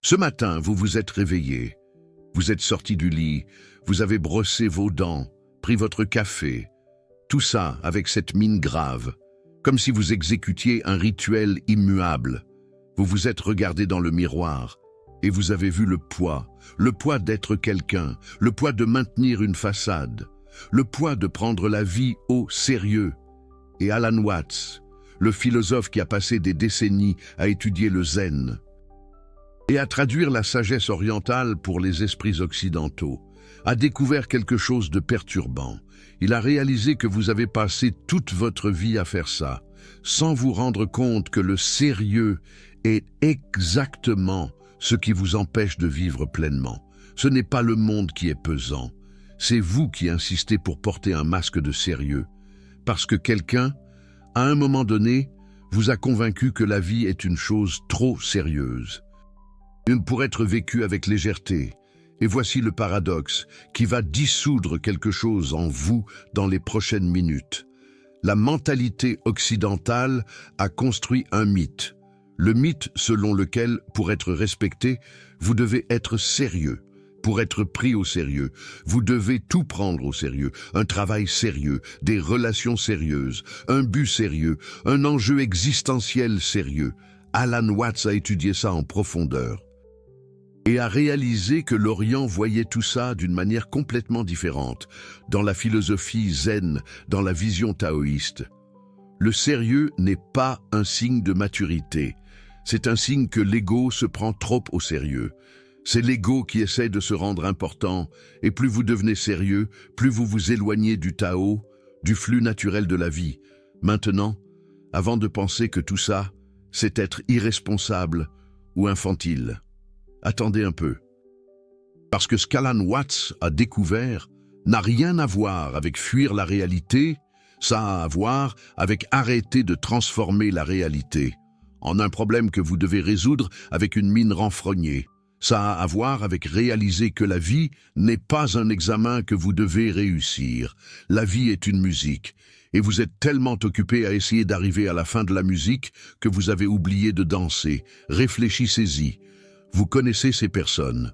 Ce matin, vous vous êtes réveillé. Vous êtes sorti du lit, vous avez brossé vos dents, pris votre café. Tout ça avec cette mine grave, comme si vous exécutiez un rituel immuable. Vous vous êtes regardé dans le miroir et vous avez vu le poids d'être quelqu'un, le poids de maintenir une façade, le poids de prendre la vie au sérieux. Et Alan Watts, le philosophe qui a passé des décennies à étudier le zen et à traduire la sagesse orientale pour les esprits occidentaux, a découvert quelque chose de perturbant. Il a réalisé que vous avez passé toute votre vie à faire ça, sans vous rendre compte que le sérieux est exactement ce qui vous empêche de vivre pleinement. Ce n'est pas le monde qui est pesant, c'est vous qui insistez pour porter un masque de sérieux, parce que quelqu'un, à un moment donné, vous a convaincu que la vie est une chose trop sérieuse, pour être vécue avec légèreté. Et voici le paradoxe qui va dissoudre quelque chose en vous dans les prochaines minutes. La mentalité occidentale a construit un mythe. Le mythe selon lequel, pour être respecté, vous devez être sérieux. Pour être pris au sérieux, vous devez tout prendre au sérieux. Un travail sérieux, des relations sérieuses, un but sérieux, un enjeu existentiel sérieux. Alan Watts a étudié ça en profondeur et a réalisé que l'Orient voyait tout ça d'une manière complètement différente, dans la philosophie zen, dans la vision taoïste. Le sérieux n'est pas un signe de maturité, c'est un signe que l'ego se prend trop au sérieux. C'est l'ego qui essaie de se rendre important, et plus vous devenez sérieux, plus vous vous éloignez du Tao, du flux naturel de la vie. Maintenant, avant de penser que tout ça, c'est être irresponsable ou infantile. Attendez un peu. Parce que ce qu'Alan Watts a découvert n'a rien à voir avec fuir la réalité, ça a à voir avec arrêter de transformer la réalité en un problème que vous devez résoudre avec une mine renfrognée. Ça a à voir avec réaliser que la vie n'est pas un examen que vous devez réussir. La vie est une musique. Et vous êtes tellement occupé à essayer d'arriver à la fin de la musique que vous avez oublié de danser. Réfléchissez-y. Vous connaissez ces personnes.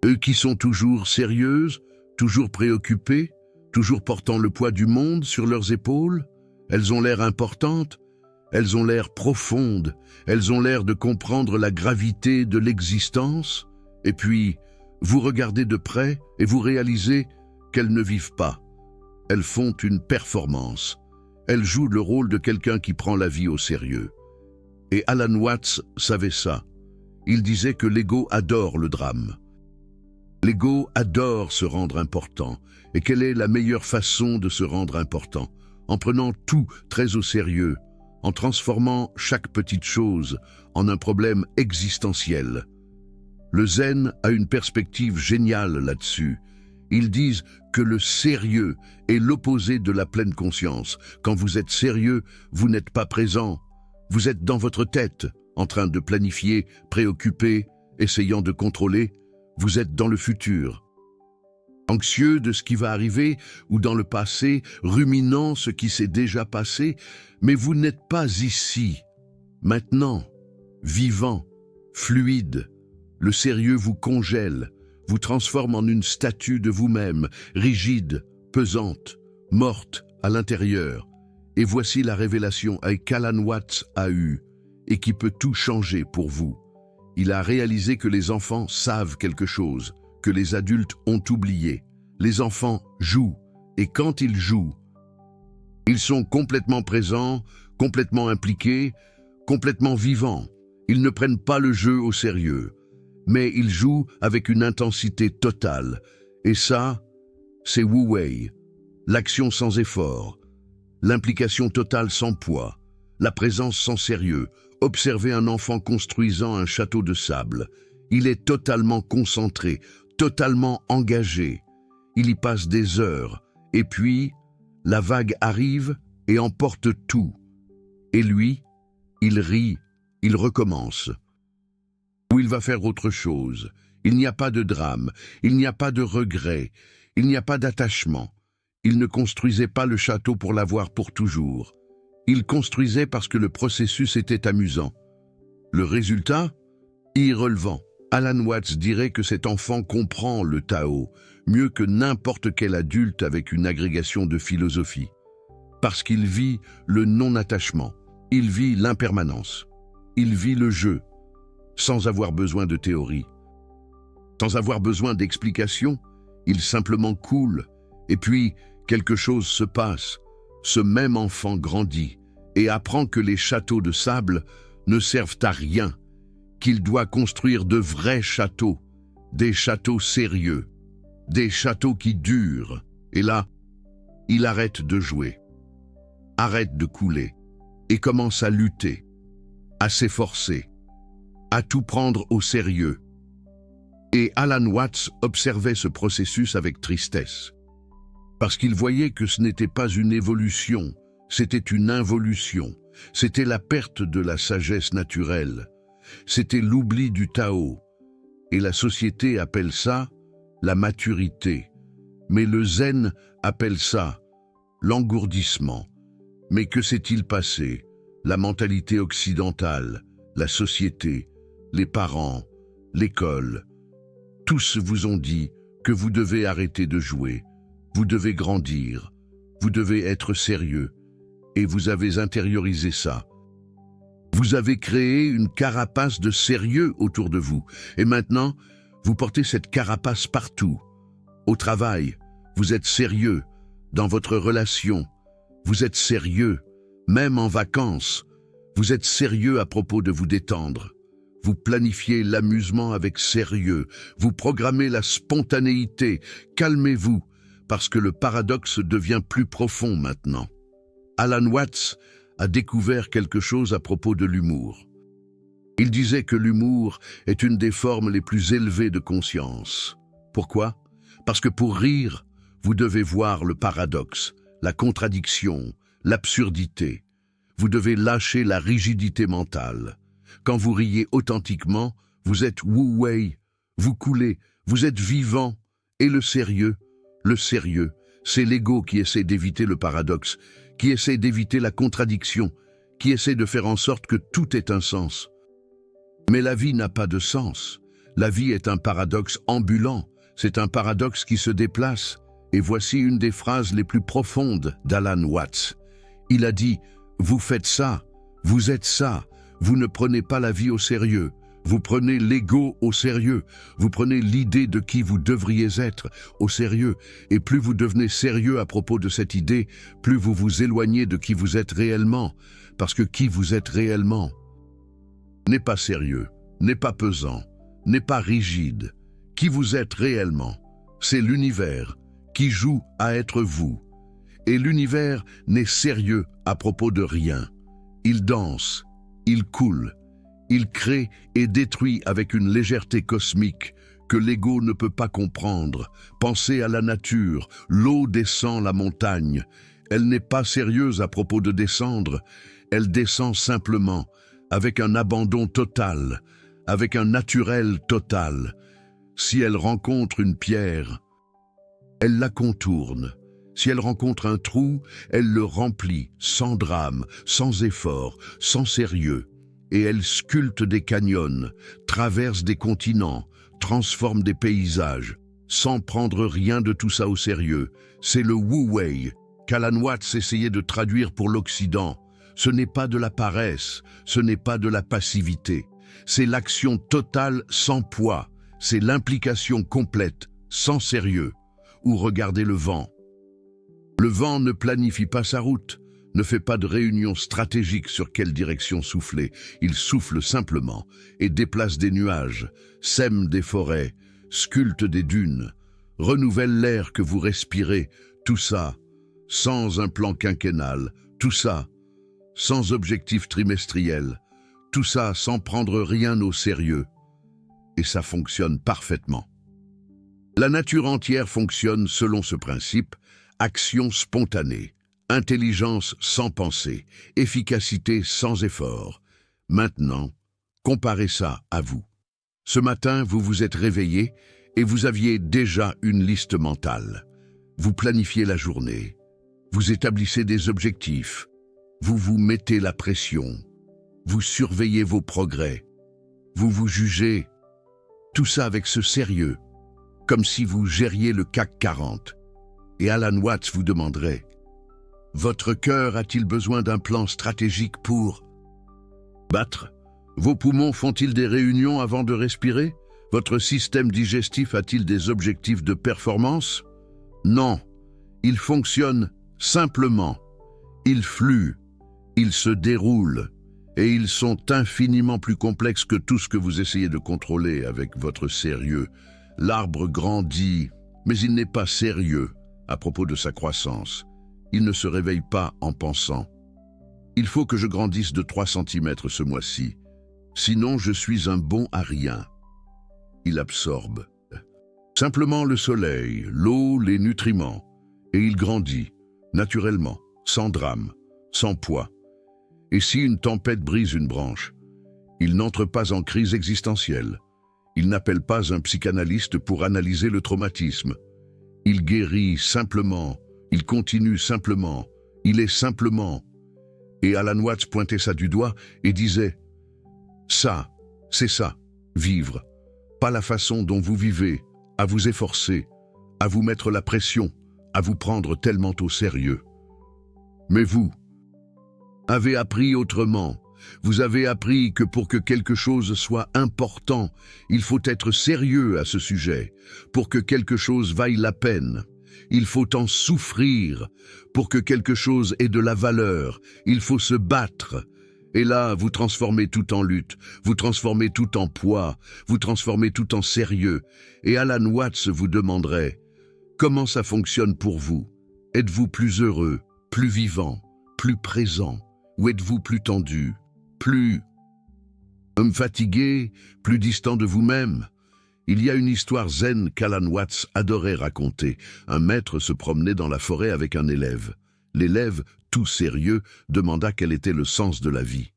Eux qui sont toujours sérieuses, toujours préoccupées, toujours portant le poids du monde sur leurs épaules. Elles ont l'air importantes, elles ont l'air profondes, elles ont l'air de comprendre la gravité de l'existence. Et puis, vous regardez de près et vous réalisez qu'elles ne vivent pas. Elles font une performance. Elles jouent le rôle de quelqu'un qui prend la vie au sérieux. Et Alan Watts savait ça. Il disait que l'ego adore le drame. L'ego adore se rendre important. Et quelle est la meilleure façon de se rendre important? En prenant tout très au sérieux, en transformant chaque petite chose en un problème existentiel. Le zen a une perspective géniale là-dessus. Ils disent que le sérieux est l'opposé de la pleine conscience. Quand vous êtes sérieux, vous n'êtes pas présent. Vous êtes dans votre tête, en train de planifier, préoccupé, essayant de contrôler. Vous êtes dans le futur, anxieux de ce qui va arriver ou dans le passé, ruminant ce qui s'est déjà passé, mais vous n'êtes pas ici, maintenant, vivant, fluide. Le sérieux vous congèle, vous transforme en une statue de vous-même, rigide, pesante, morte à l'intérieur. Et voici la révélation qu'Alan Watts a eue et qui peut tout changer pour vous. Il a réalisé que les enfants savent quelque chose, que les adultes ont oublié. Les enfants jouent, et quand ils jouent, ils sont complètement présents, complètement impliqués, complètement vivants. Ils ne prennent pas le jeu au sérieux, mais ils jouent avec une intensité totale. Et ça, c'est Wu Wei, l'action sans effort, l'implication totale sans poids, la présence sans sérieux. Observez un enfant construisant un château de sable. Il est totalement concentré, totalement engagé. Il y passe des heures, et puis, la vague arrive et emporte tout. Et lui, il rit, il recommence. Ou il va faire autre chose. Il n'y a pas de drame, il n'y a pas de regret, il n'y a pas d'attachement. Il ne construisait pas le château pour l'avoir pour toujours. Il construisait parce que le processus était amusant. Le résultat, irrelevant. Alan Watts dirait que cet enfant comprend le Tao mieux que n'importe quel adulte avec une agrégation de philosophie. Parce qu'il vit le non-attachement, il vit l'impermanence, il vit le jeu, sans avoir besoin de théorie. Sans avoir besoin d'explications, il simplement coule, et puis quelque chose se passe. Ce même enfant grandit et apprend que les châteaux de sable ne servent à rien, qu'il doit construire de vrais châteaux, des châteaux sérieux, des châteaux qui durent. Et là, il arrête de jouer, arrête de couler, et commence à lutter, à s'efforcer, à tout prendre au sérieux. Et Alan Watts observait ce processus avec tristesse, parce qu'il voyait que ce n'était pas une évolution, c'était une involution, c'était la perte de la sagesse naturelle, c'était l'oubli du Tao, et la société appelle ça la maturité, mais le zen appelle ça l'engourdissement. Mais que s'est-il passé? La mentalité occidentale, la société, les parents, l'école, tous vous ont dit que vous devez arrêter de jouer, vous devez grandir, vous devez être sérieux, et vous avez intériorisé ça. Vous avez créé une carapace de sérieux autour de vous, et maintenant, vous portez cette carapace partout. Au travail, vous êtes sérieux, dans votre relation, vous êtes sérieux, même en vacances, vous êtes sérieux à propos de vous détendre. Vous planifiez l'amusement avec sérieux, vous programmez la spontanéité, calmez-vous, parce que le paradoxe devient plus profond maintenant. Alan Watts a découvert quelque chose à propos de l'humour. Il disait que l'humour est une des formes les plus élevées de conscience. Pourquoi? Parce que pour rire, vous devez voir le paradoxe, la contradiction, l'absurdité. Vous devez lâcher la rigidité mentale. Quand vous riez authentiquement, vous êtes wu-wei, vous coulez, vous êtes vivant. Et le sérieux, c'est l'ego qui essaie d'éviter le paradoxe, qui essaie d'éviter la contradiction, qui essaie de faire en sorte que tout ait un sens. Mais la vie n'a pas de sens. La vie est un paradoxe ambulant, c'est un paradoxe qui se déplace. Et voici une des phrases les plus profondes d'Alan Watts. Il a dit « Vous faites ça, vous êtes ça, vous ne prenez pas la vie au sérieux, vous prenez l'ego au sérieux, vous prenez l'idée de qui vous devriez être au sérieux, et plus vous devenez sérieux à propos de cette idée, plus vous vous éloignez de qui vous êtes réellement, parce que qui vous êtes réellement n'est pas sérieux, n'est pas pesant, n'est pas rigide. Qui vous êtes réellement, c'est l'univers qui joue à être vous. Et l'univers n'est sérieux à propos de rien. Il danse, il coule, il crée et détruit avec une légèreté cosmique que l'ego ne peut pas comprendre. Pensez à la nature, l'eau descend la montagne. Elle n'est pas sérieuse à propos de descendre, elle descend simplement, avec un abandon total, avec un naturel total. Si elle rencontre une pierre, elle la contourne. Si elle rencontre un trou, elle le remplit, sans drame, sans effort, sans sérieux. Et elle sculpte des canyons, traverse des continents, transforme des paysages, sans prendre rien de tout ça au sérieux. C'est le wu-wei qu'Alan Watts essayait de traduire pour l'Occident. Ce n'est pas de la paresse, ce n'est pas de la passivité. C'est l'action totale sans poids, c'est l'implication complète, sans sérieux. Ou regardez le vent. Le vent ne planifie pas sa route, ne fait pas de réunion stratégique sur quelle direction souffler. Il souffle simplement et déplace des nuages, sème des forêts, sculpte des dunes, renouvelle l'air que vous respirez, tout ça sans un plan quinquennal, tout ça sans objectif trimestriel, tout ça sans prendre rien au sérieux. Et ça fonctionne parfaitement. La nature entière fonctionne selon ce principe, action spontanée, intelligence sans pensée, efficacité sans effort. Maintenant, comparez ça à vous. Ce matin, vous vous êtes réveillé et vous aviez déjà une liste mentale. Vous planifiez la journée, vous établissez des objectifs, vous vous mettez la pression, vous surveillez vos progrès. Vous vous jugez. Tout ça avec ce sérieux, comme si vous gériez le CAC 40. Et Alan Watts vous demanderait: votre cœur a-t-il besoin d'un plan stratégique pour battre? Vos poumons font-ils des réunions avant de respirer? Votre système digestif a-t-il des objectifs de performance? Non, il fonctionne simplement. Il flue, il se déroule, et ils sont infiniment plus complexes que tout ce que vous essayez de contrôler avec votre sérieux. L'arbre grandit, mais il n'est pas sérieux à propos de sa croissance. Il ne se réveille pas en pensant: il faut que je grandisse de 3 cm ce mois-ci, sinon je suis un bon à rien. Il absorbe simplement le soleil, l'eau, les nutriments, et il grandit, naturellement, sans drame, sans poids. Et si une tempête brise une branche, il n'entre pas en crise existentielle. Il n'appelle pas un psychanalyste pour analyser le traumatisme. Il guérit simplement, il continue simplement, il est simplement. Et Alan Watts pointait ça du doigt et disait: ça, c'est ça, vivre. Pas la façon dont vous vivez, à vous efforcer, à vous mettre la pression, à vous prendre tellement au sérieux. Mais vous avez appris autrement. Vous avez appris que pour que quelque chose soit important, il faut être sérieux à ce sujet. Pour que quelque chose vaille la peine, il faut en souffrir. Pour que quelque chose ait de la valeur, il faut se battre. Et là, vous transformez tout en lutte, vous transformez tout en poids, vous transformez tout en sérieux. Et Alan Watts vous demanderait: comment ça fonctionne pour vous? Êtes-vous plus heureux, plus vivant, plus présent? Ou êtes-vous plus tendu, plus fatigué, plus distant de vous-même? Il y a une histoire zen qu'Alan Watts adorait raconter. Un maître se promenait dans la forêt avec un élève. L'élève, tout sérieux, demanda quel était le sens de la vie.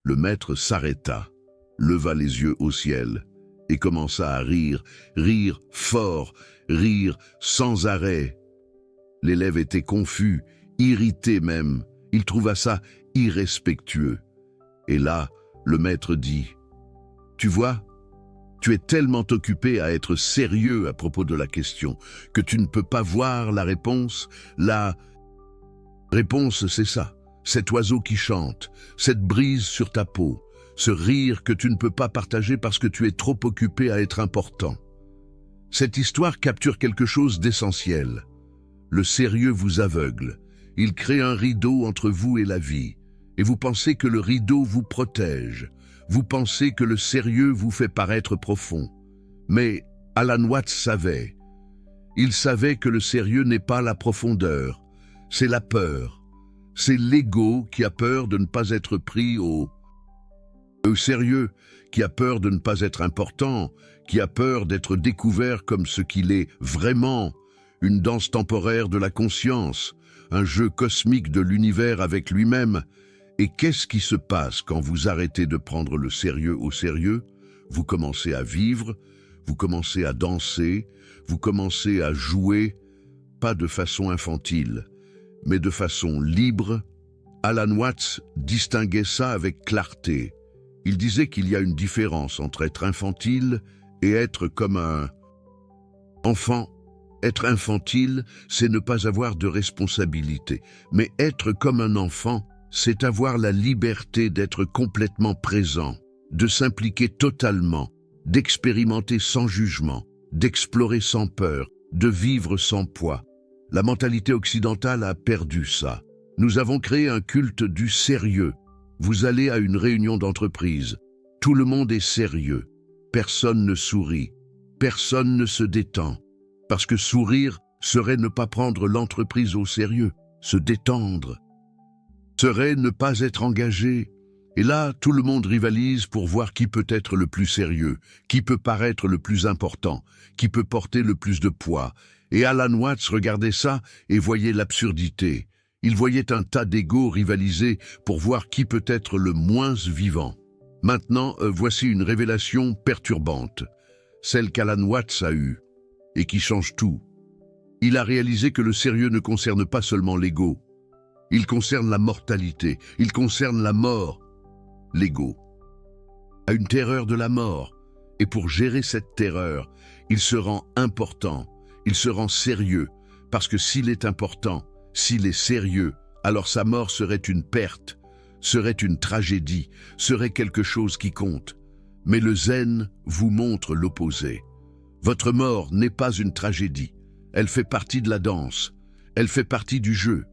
Le maître s'arrêta, leva les yeux au ciel et commença à rire, rire fort, rire sans arrêt. L'élève était confus, irrité même. Il trouva ça irrespectueux. Et là, le maître dit: tu vois, tu es tellement occupé à être sérieux à propos de la question que tu ne peux pas voir la réponse. La réponse, c'est ça, cet oiseau qui chante, cette brise sur ta peau, ce rire que tu ne peux pas partager parce que tu es trop occupé à être important. Cette histoire capture quelque chose d'essentiel. Le sérieux vous aveugle. Il crée un rideau entre vous et la vie. Et vous pensez que le rideau vous protège. Vous pensez que le sérieux vous fait paraître profond. Mais Alan Watts savait. Il savait que le sérieux n'est pas la profondeur. C'est la peur. C'est l'ego qui a peur de ne pas être pris au sérieux, qui a peur de ne pas être important, qui a peur d'être découvert comme ce qu'il est vraiment, une danse temporaire de la conscience, un jeu cosmique de l'univers avec lui-même. Et qu'est-ce qui se passe quand vous arrêtez de prendre le sérieux au sérieux? Vous commencez à vivre, vous commencez à danser, vous commencez à jouer, pas de façon infantile, mais de façon libre. Alan Watts distinguait ça avec clarté. Il disait qu'il y a une différence entre être infantile et être comme un enfant. Être infantile, c'est ne pas avoir de responsabilité, mais être comme un enfant, c'est avoir la liberté d'être complètement présent, de s'impliquer totalement, d'expérimenter sans jugement, d'explorer sans peur, de vivre sans poids. La mentalité occidentale a perdu ça. Nous avons créé un culte du sérieux. Vous allez à une réunion d'entreprise. Tout le monde est sérieux. Personne ne sourit. Personne ne se détend. Parce que sourire serait ne pas prendre l'entreprise au sérieux. Se détendre serait ne pas être engagé. Et là, tout le monde rivalise pour voir qui peut être le plus sérieux, qui peut paraître le plus important, qui peut porter le plus de poids. Et Alan Watts regardait ça et voyait l'absurdité. Il voyait un tas d'égos rivaliser pour voir qui peut être le moins vivant. Maintenant, voici une révélation perturbante, celle qu'Alan Watts a eue, et qui change tout. Il a réalisé que le sérieux ne concerne pas seulement l'ego. Il concerne la mortalité, il concerne la mort. L'ego. a une terreur de la mort. Et pour gérer cette terreur, il se rend important, il se rend sérieux, parce que s'il est important, s'il est sérieux, alors sa mort serait une perte, serait une tragédie, serait quelque chose qui compte. Mais le zen vous montre l'opposé. Votre mort n'est pas une tragédie, elle fait partie de la danse, elle fait partie du jeu.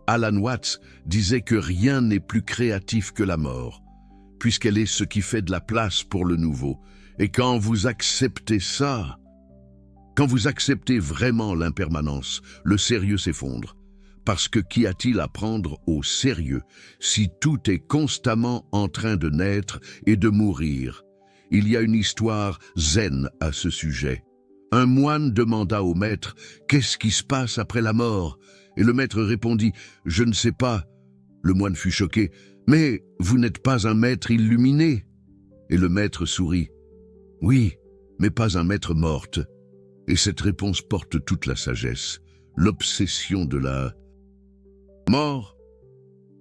Alan Watts disait que rien n'est plus créatif que la mort, puisqu'elle est ce qui fait de la place pour le nouveau. Et quand vous acceptez ça, quand vous acceptez vraiment l'impermanence, le sérieux s'effondre. Parce que qu'y a-t-il à prendre au sérieux si tout est constamment en train de naître et de mourir? Il y a une histoire zen à ce sujet. Un moine demanda au maître « Qu'est-ce qui se passe après la mort ?» Et le maître répondit « Je ne sais pas ». Le moine fut choqué « Mais vous n'êtes pas un maître illuminé ?» Et le maître sourit « Oui, mais pas un maître morte. » Et cette réponse porte toute la sagesse, l'obsession de la mort,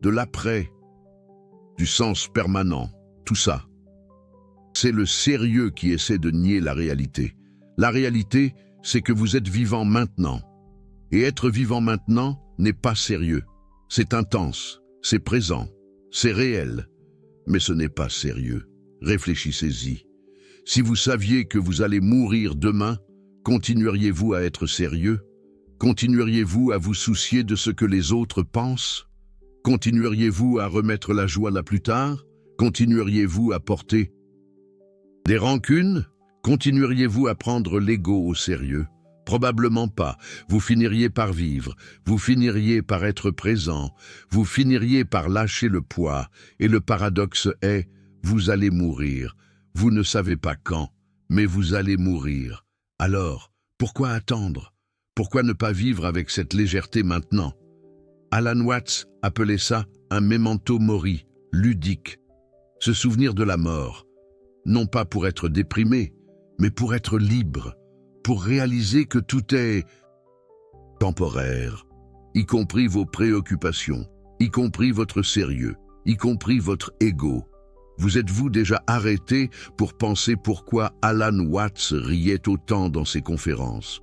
de l'après, du sens permanent, tout ça. C'est le sérieux qui essaie de nier la réalité. La réalité, c'est que vous êtes vivant maintenant. Et être vivant maintenant n'est pas sérieux. C'est intense, c'est présent, c'est réel. Mais ce n'est pas sérieux. Réfléchissez-y. Si vous saviez que vous allez mourir demain, continueriez-vous à être sérieux? Continueriez-vous à vous soucier de ce que les autres pensent? Continueriez-vous à remettre la joie là plus tard? Continueriez-vous à porter des rancunes? Continueriez-vous à prendre l'ego au sérieux? Probablement pas. Vous finiriez par vivre, vous finiriez par être présent, vous finiriez par lâcher le poids. Et le paradoxe est, vous allez mourir. Vous ne savez pas quand, mais vous allez mourir. Alors, pourquoi attendre? Pourquoi ne pas vivre avec cette légèreté maintenant? Alan Watts appelait ça un memento mori, ludique. Se souvenir de la mort, non pas pour être déprimé, mais pour être libre, pour réaliser que tout est temporaire, y compris vos préoccupations, y compris votre sérieux, y compris votre ego. Vous êtes-vous déjà arrêté pour penser pourquoi Alan Watts riait autant dans ses conférences?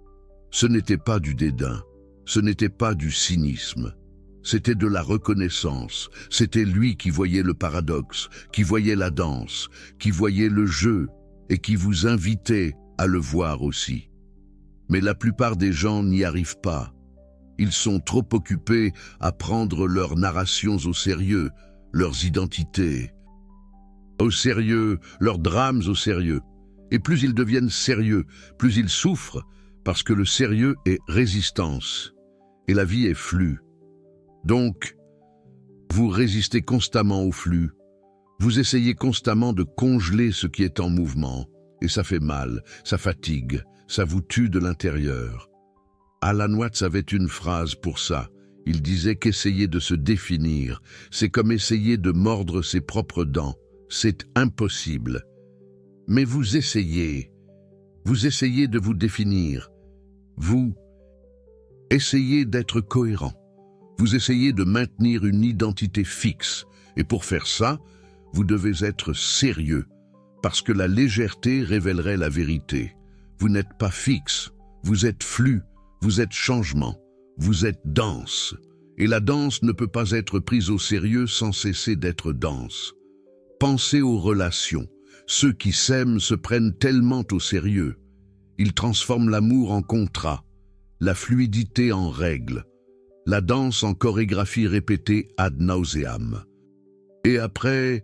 Ce n'était pas du dédain, ce n'était pas du cynisme, c'était de la reconnaissance. C'était lui qui voyait le paradoxe, qui voyait la danse, qui voyait le jeu et qui vous invitait à le voir aussi. Mais la plupart des gens n'y arrivent pas. Ils sont trop occupés à prendre leurs narrations au sérieux, leurs identités au sérieux, leurs drames au sérieux. Et plus ils deviennent sérieux, plus ils souffrent, parce que le sérieux est résistance, et la vie est flux. Donc, vous résistez constamment au flux, vous essayez constamment de congeler ce qui est en mouvement, et ça fait mal, ça fatigue, ça vous tue de l'intérieur. Alan Watts avait une phrase pour ça. Il disait qu'essayer de se définir, c'est comme essayer de mordre ses propres dents. C'est impossible. Mais vous essayez de vous définir. Vous essayez d'être cohérent. Vous essayez de maintenir une identité fixe. Et pour faire ça, vous devez être sérieux, parce que la légèreté révélerait la vérité. Vous n'êtes pas fixe, vous êtes flux, vous êtes changement, vous êtes danse. Et la danse ne peut pas être prise au sérieux sans cesser d'être danse. Pensez aux relations. Ceux qui s'aiment se prennent tellement au sérieux. Ils transforment l'amour en contrat, la fluidité en règle, la danse en chorégraphie répétée ad nauseam. Et après,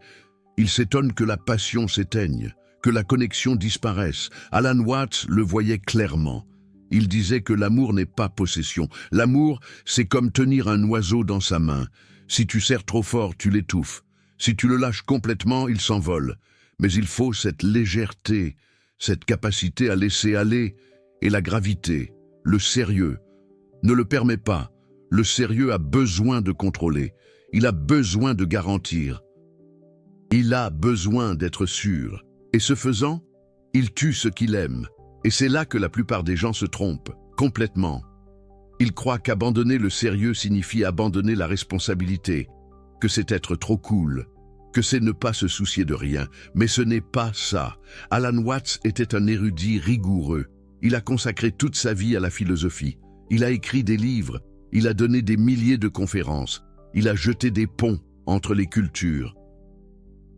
ils s'étonnent que la passion s'éteigne, que la connexion disparaisse. Alan Watts le voyait clairement. Il disait que l'amour n'est pas possession. L'amour, c'est comme tenir un oiseau dans sa main. Si tu serres trop fort, tu l'étouffes. Si tu le lâches complètement, il s'envole. Mais il faut cette légèreté, cette capacité à laisser aller, et la gravité, le sérieux. Ne le permet pas. Le sérieux a besoin de contrôler. Il a besoin de garantir. Il a besoin d'être sûr. Et ce faisant, il tue ce qu'il aime. Et c'est là que la plupart des gens se trompent, complètement. Ils croient qu'abandonner le sérieux signifie abandonner la responsabilité, que c'est être trop cool. que c'est ne pas se soucier de rien, mais ce n'est pas ça. Alan Watts était un érudit rigoureux. Il a consacré toute sa vie à la philosophie. Il a écrit des livres, il a donné des milliers de conférences, il a jeté des ponts entre les cultures.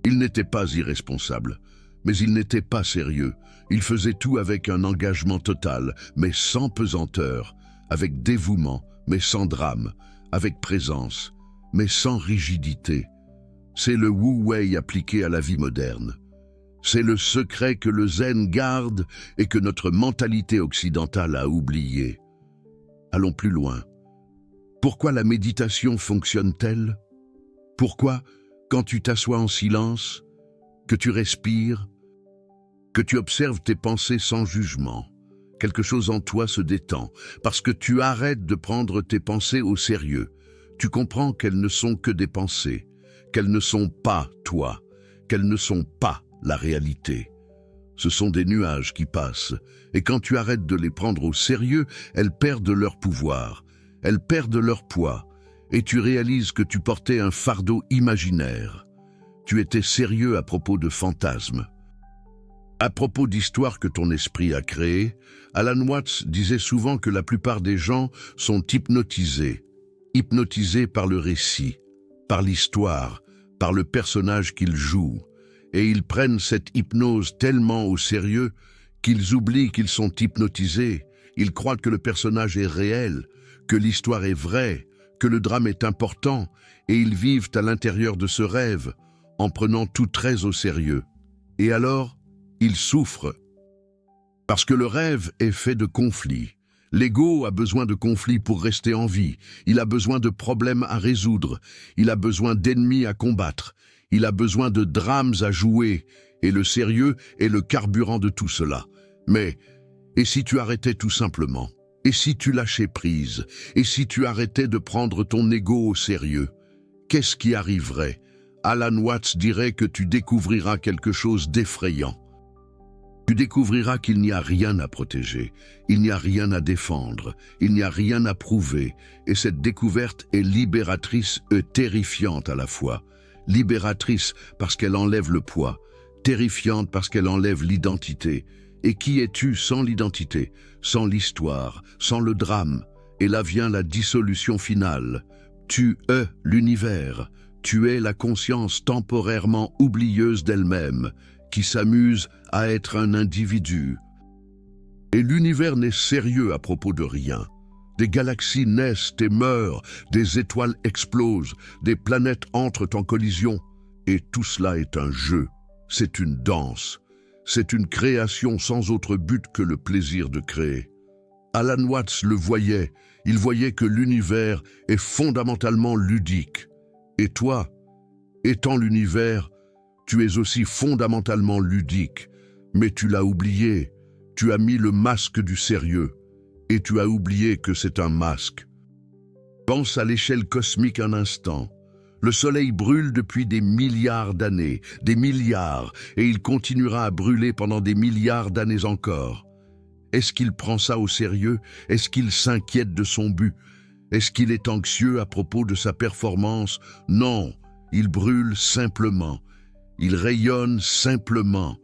Il n'était pas irresponsable, mais il n'était pas sérieux. Il faisait tout avec un engagement total, mais sans pesanteur, avec dévouement, mais sans drame, avec présence, mais sans rigidité. C'est le Wu Wei appliqué à la vie moderne. C'est le secret que le zen garde et que notre mentalité occidentale a oublié. Allons plus loin. Pourquoi la méditation fonctionne-t-elle? Pourquoi, quand tu t'assois en silence, que tu respires, que tu observes tes pensées sans jugement, quelque chose en toi se détend, parce que tu arrêtes de prendre tes pensées au sérieux. Tu comprends qu'elles ne sont que des pensées, qu'elles ne sont pas toi, qu'elles ne sont pas la réalité. Ce sont des nuages qui passent, et quand tu arrêtes de les prendre au sérieux, elles perdent leur pouvoir, elles perdent leur poids, et tu réalises que tu portais un fardeau imaginaire. Tu étais sérieux à propos de fantasmes. À propos d'histoires que ton esprit a créées, Alan Watts disait souvent que la plupart des gens sont hypnotisés par le récit, par l'histoire, par le personnage qu'ils jouent, et ils prennent cette hypnose tellement au sérieux qu'ils oublient qu'ils sont hypnotisés. Ils croient que le personnage est réel, que l'histoire est vraie, que le drame est important, et ils vivent à l'intérieur de ce rêve, en prenant tout très au sérieux. Et alors, ils souffrent. Parce que le rêve est fait de conflits. L'ego a besoin de conflits pour rester en vie. Il a besoin de problèmes à résoudre. Il a besoin d'ennemis à combattre. Il a besoin de drames à jouer. Et le sérieux est le carburant de tout cela. Mais, et si tu arrêtais tout simplement? Et si tu lâchais prise? Et si tu arrêtais de prendre ton ego au sérieux? Qu'est-ce qui arriverait? Alan Watts dirait que tu découvriras quelque chose d'effrayant. Tu découvriras qu'il n'y a rien à protéger, il n'y a rien à défendre, il n'y a rien à prouver, et cette découverte est libératrice et terrifiante à la fois. Libératrice parce qu'elle enlève le poids, terrifiante parce qu'elle enlève l'identité. Et qui es-tu sans l'identité, sans l'histoire, sans le drame? Et là vient la dissolution finale. Tu es l'univers, tu es la conscience temporairement oublieuse d'elle-même, qui s'amuse à être un individu. Et l'univers n'est sérieux à propos de rien. Des galaxies naissent et meurent, des étoiles explosent, des planètes entrent en collision. Et tout cela est un jeu, c'est une danse, c'est une création sans autre but que le plaisir de créer. Alan Watts le voyait, il voyait que l'univers est fondamentalement ludique. Et toi, étant l'univers, tu es aussi fondamentalement ludique, mais tu l'as oublié, tu as mis le masque du sérieux, et tu as oublié que c'est un masque. Pense à l'échelle cosmique un instant. Le soleil brûle depuis des milliards d'années, des milliards, et il continuera à brûler pendant des milliards d'années encore. Est-ce qu'il prend ça au sérieux? Est-ce qu'il s'inquiète de son but? Est-ce qu'il est anxieux à propos de sa performance? Non, il brûle simplement. Il rayonne simplement,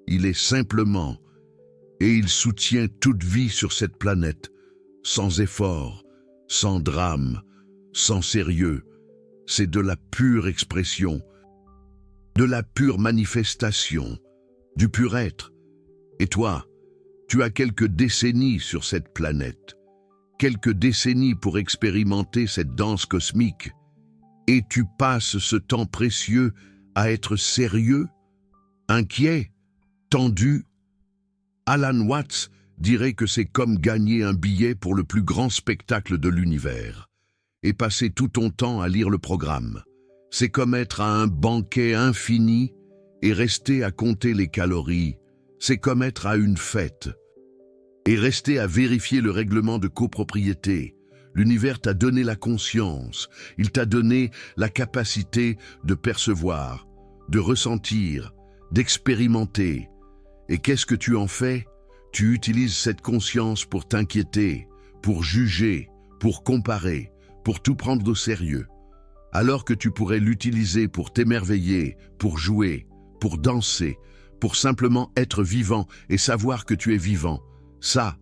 il est simplement, et il soutient toute vie sur cette planète, sans effort, sans drame, sans sérieux. C'est de la pure expression, de la pure manifestation, du pur être. Et toi, tu as quelques décennies sur cette planète, quelques décennies pour expérimenter cette danse cosmique, et tu passes ce temps précieux à être sérieux, inquiet, tendu. Alan Watts dirait que c'est comme gagner un billet pour le plus grand spectacle de l'univers et passer tout ton temps à lire le programme. C'est comme être à un banquet infini et rester à compter les calories. C'est comme être à une fête et rester à vérifier le règlement de copropriété. L'univers t'a donné la conscience, il t'a donné la capacité de percevoir, de ressentir, d'expérimenter. Et qu'est-ce que tu en fais? Tu utilises cette conscience pour t'inquiéter, pour juger, pour comparer, pour tout prendre au sérieux. alors que tu pourrais l'utiliser pour t'émerveiller, pour jouer, pour danser, pour simplement être vivant et savoir que tu es vivant. Ça,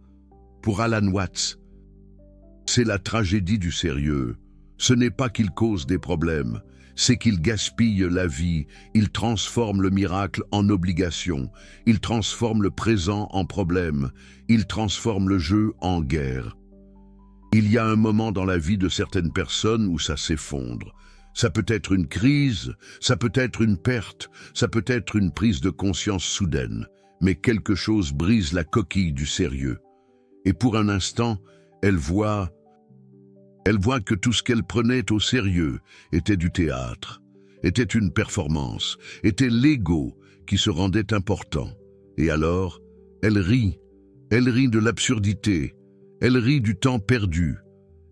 pour Alan Watts, c'est la tragédie du sérieux. Ce n'est pas qu'il cause des problèmes, c'est qu'il gaspille la vie, il transforme le miracle en obligation, il transforme le présent en problème, il transforme le jeu en guerre. Il y a un moment dans la vie de certaines personnes où ça s'effondre. Ça peut être une crise, ça peut être une perte, ça peut être une prise de conscience soudaine, mais quelque chose brise la coquille du sérieux. Et pour un instant, elle voit que tout ce qu'elle prenait au sérieux était du théâtre, était une performance, était l'ego qui se rendait important. Et alors, elle rit de l'absurdité, elle rit du temps perdu,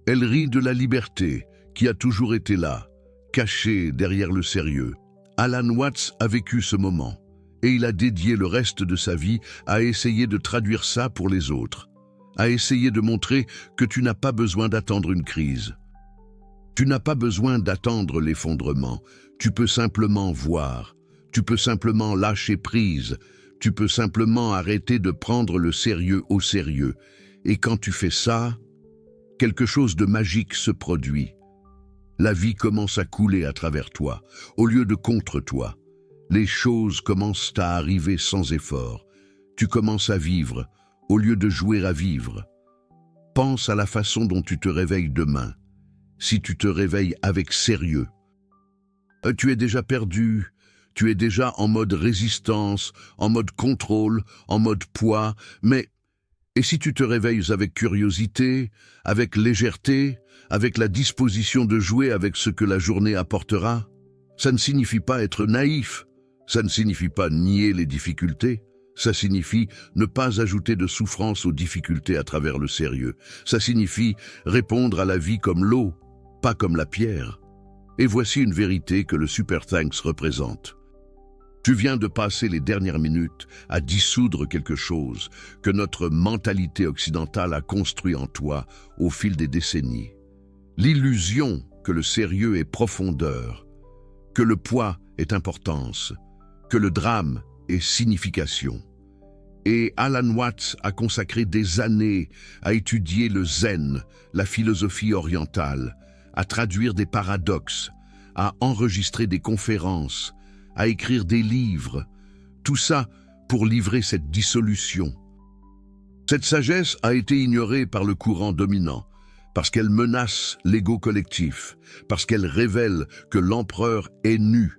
elle rit de la liberté qui a toujours été là, cachée derrière le sérieux. Alan Watts a vécu ce moment, et il a dédié le reste de sa vie à essayer de traduire ça pour les autres, à essayer de montrer que tu n'as pas besoin d'attendre une crise. Tu n'as pas besoin d'attendre l'effondrement, tu peux simplement voir, tu peux simplement lâcher prise, tu peux simplement arrêter de prendre le sérieux au sérieux. Et quand tu fais ça, quelque chose de magique se produit. La vie commence à couler à travers toi, au lieu de contre toi. Les choses commencent à arriver sans effort. Tu commences à vivre, au lieu de jouer à vivre. Pense à la façon dont tu te réveilles demain. Si tu te réveilles avec sérieux, tu es déjà perdu, tu es déjà en mode résistance, en mode contrôle, en mode poids, mais et si tu te réveilles avec curiosité, avec légèreté, avec la disposition de jouer avec ce que la journée apportera? Ça ne signifie pas être naïf, ça ne signifie pas nier les difficultés, ça signifie ne pas ajouter de souffrance aux difficultés à travers le sérieux. Ça signifie répondre à la vie comme l'eau, pas comme la pierre. Et voici une vérité que le Super Thanks représente. Tu viens de passer les dernières minutes à dissoudre quelque chose que notre mentalité occidentale a construit en toi au fil des décennies. L'illusion que le sérieux est profondeur, que le poids est importance, que le drame est signification. Et Alan Watts a consacré des années à étudier le zen, la philosophie orientale, à traduire des paradoxes, à enregistrer des conférences, à écrire des livres, tout ça pour livrer cette dissolution. Cette sagesse a été ignorée par le courant dominant, parce qu'elle menace l'ego collectif, parce qu'elle révèle que l'empereur est nu,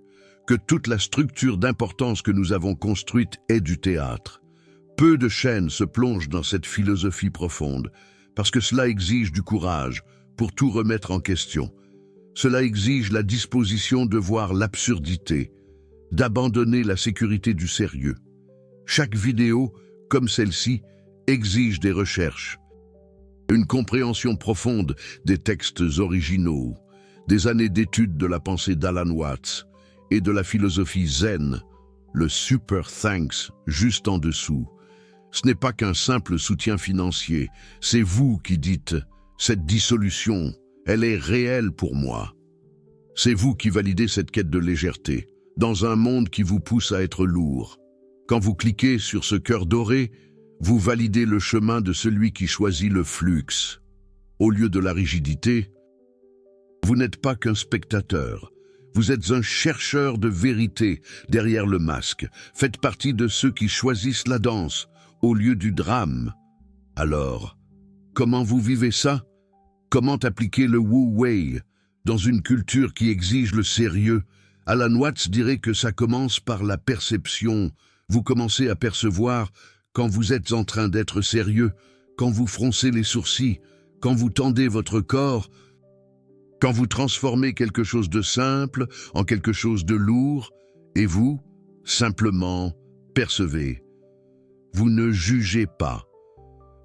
que toute la structure d'importance que nous avons construite est du théâtre. Peu de chaînes se plongent dans cette philosophie profonde, parce que cela exige du courage pour tout remettre en question. Cela exige la disposition de voir l'absurdité, d'abandonner la sécurité du sérieux. Chaque vidéo, comme celle-ci, exige des recherches, une compréhension profonde des textes originaux, des années d'études de la pensée d'Alan Watts et de la philosophie zen, le Super Thanks juste en dessous. Ce n'est pas qu'un simple soutien financier, c'est vous qui dites « cette dissolution, elle est réelle pour moi ». C'est vous qui validez cette quête de légèreté, dans un monde qui vous pousse à être lourd. Quand vous cliquez sur ce cœur doré, vous validez le chemin de celui qui choisit le flux. Au lieu de la rigidité, vous n'êtes pas qu'un spectateur. Vous êtes un chercheur de vérité derrière le masque. Faites partie de ceux qui choisissent la danse au lieu du drame. Alors, comment vous vivez ça? Comment appliquer le Wu Wei dans une culture qui exige le sérieux? Alan Watts dirait que ça commence par la perception. Vous commencez à percevoir quand vous êtes en train d'être sérieux, quand vous froncez les sourcils, quand vous tendez votre corps, quand vous transformez quelque chose de simple en quelque chose de lourd, et vous, simplement, percevez. Vous ne jugez pas.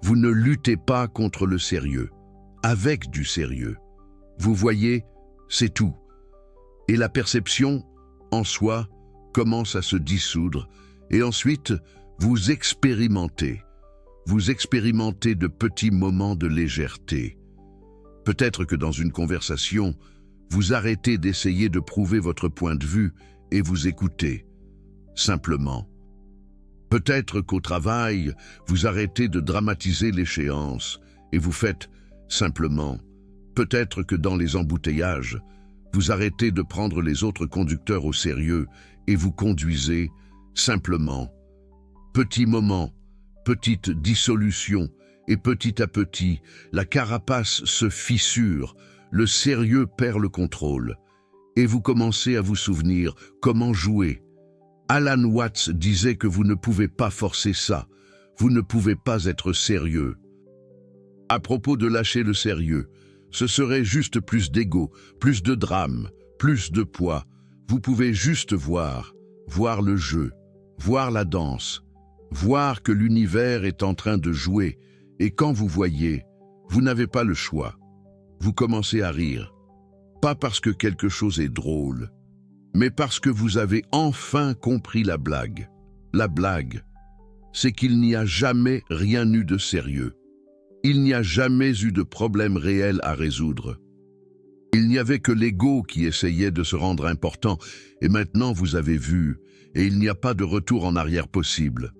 Vous ne luttez pas contre le sérieux, avec du sérieux. Vous voyez, c'est tout. Et la perception, en soi, commence à se dissoudre. Et ensuite, vous expérimentez. Vous expérimentez de petits moments de légèreté. Peut-être que dans une conversation, Vous arrêtez d'essayer de prouver votre point de vue et vous écoutez, simplement. Peut-être qu'au travail, vous arrêtez de dramatiser l'échéance et vous faites simplement. Peut-être que dans les embouteillages, vous arrêtez de prendre les autres conducteurs au sérieux et vous conduisez simplement. Petit moment, petite dissolution, et petit à petit, la carapace se fissure, le sérieux perd le contrôle, et vous commencez à vous souvenir comment jouer. Alan Watts disait que vous ne pouvez pas forcer ça, vous ne pouvez pas être sérieux. À propos de lâcher le sérieux, ce serait juste plus d'ego, plus de drame, plus de poids. Vous pouvez juste voir le jeu, voir la danse, voir que l'univers est en train de jouer, et quand vous voyez, vous n'avez pas le choix. Vous commencez à rire, pas parce que quelque chose est drôle, mais parce que vous avez enfin compris la blague. La blague, c'est qu'il n'y a jamais rien eu de sérieux. Il n'y a jamais eu de problème réel à résoudre. Il n'y avait que l'ego qui essayait de se rendre important, et maintenant vous avez vu, et il n'y a pas de retour en arrière possible.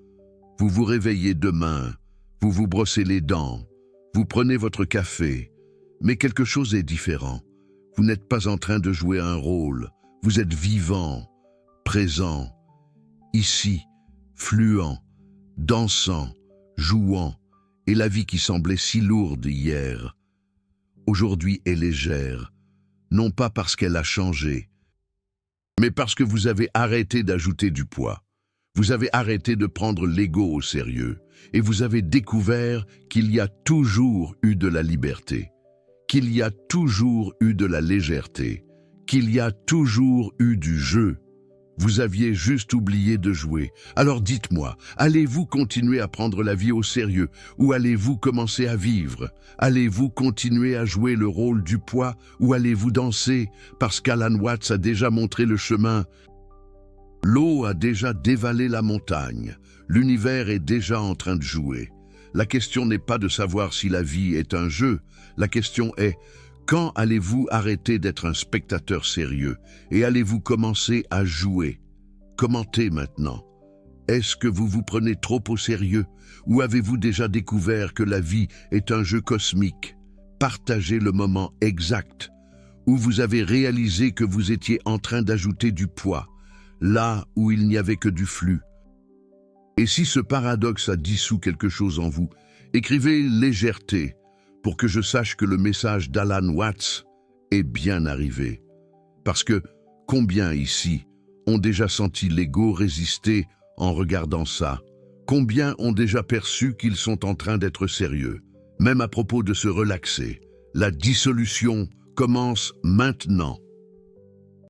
Vous vous réveillez demain, vous vous brossez les dents, vous prenez votre café, mais quelque chose est différent. Vous n'êtes pas en train de jouer un rôle, vous êtes vivant, présent, ici, fluent, dansant, jouant, et la vie qui semblait si lourde hier, aujourd'hui est légère, non pas parce qu'elle a changé, mais parce que vous avez arrêté d'ajouter du poids. Vous avez arrêté de prendre l'ego au sérieux, et vous avez découvert qu'il y a toujours eu de la liberté, qu'il y a toujours eu de la légèreté, qu'il y a toujours eu du jeu. Vous aviez juste oublié de jouer. Alors dites-moi, allez-vous continuer à prendre la vie au sérieux ou allez-vous commencer à vivre? Allez-vous continuer à jouer le rôle du poids ou allez-vous danser parce qu'Alan Watts a déjà montré le chemin? L'eau a déjà dévalé la montagne. L'univers est déjà en train de jouer. La question n'est pas de savoir si la vie est un jeu. La question est: quand allez-vous arrêter d'être un spectateur sérieux et allez-vous commencer à jouer? Commentez maintenant. Est-ce que vous vous prenez trop au sérieux ou avez-vous déjà découvert que la vie est un jeu cosmique? Partagez le moment exact où vous avez réalisé que vous étiez en train d'ajouter du poids, là où il n'y avait que du flux. Et si ce paradoxe a dissous quelque chose en vous, écrivez légèreté, pour que je sache que le message d'Alan Watts est bien arrivé. Parce que combien ici ont déjà senti l'ego résister en regardant ça? Combien ont déjà perçu qu'ils sont en train d'être sérieux? Même à propos de se relaxer, la dissolution commence maintenant.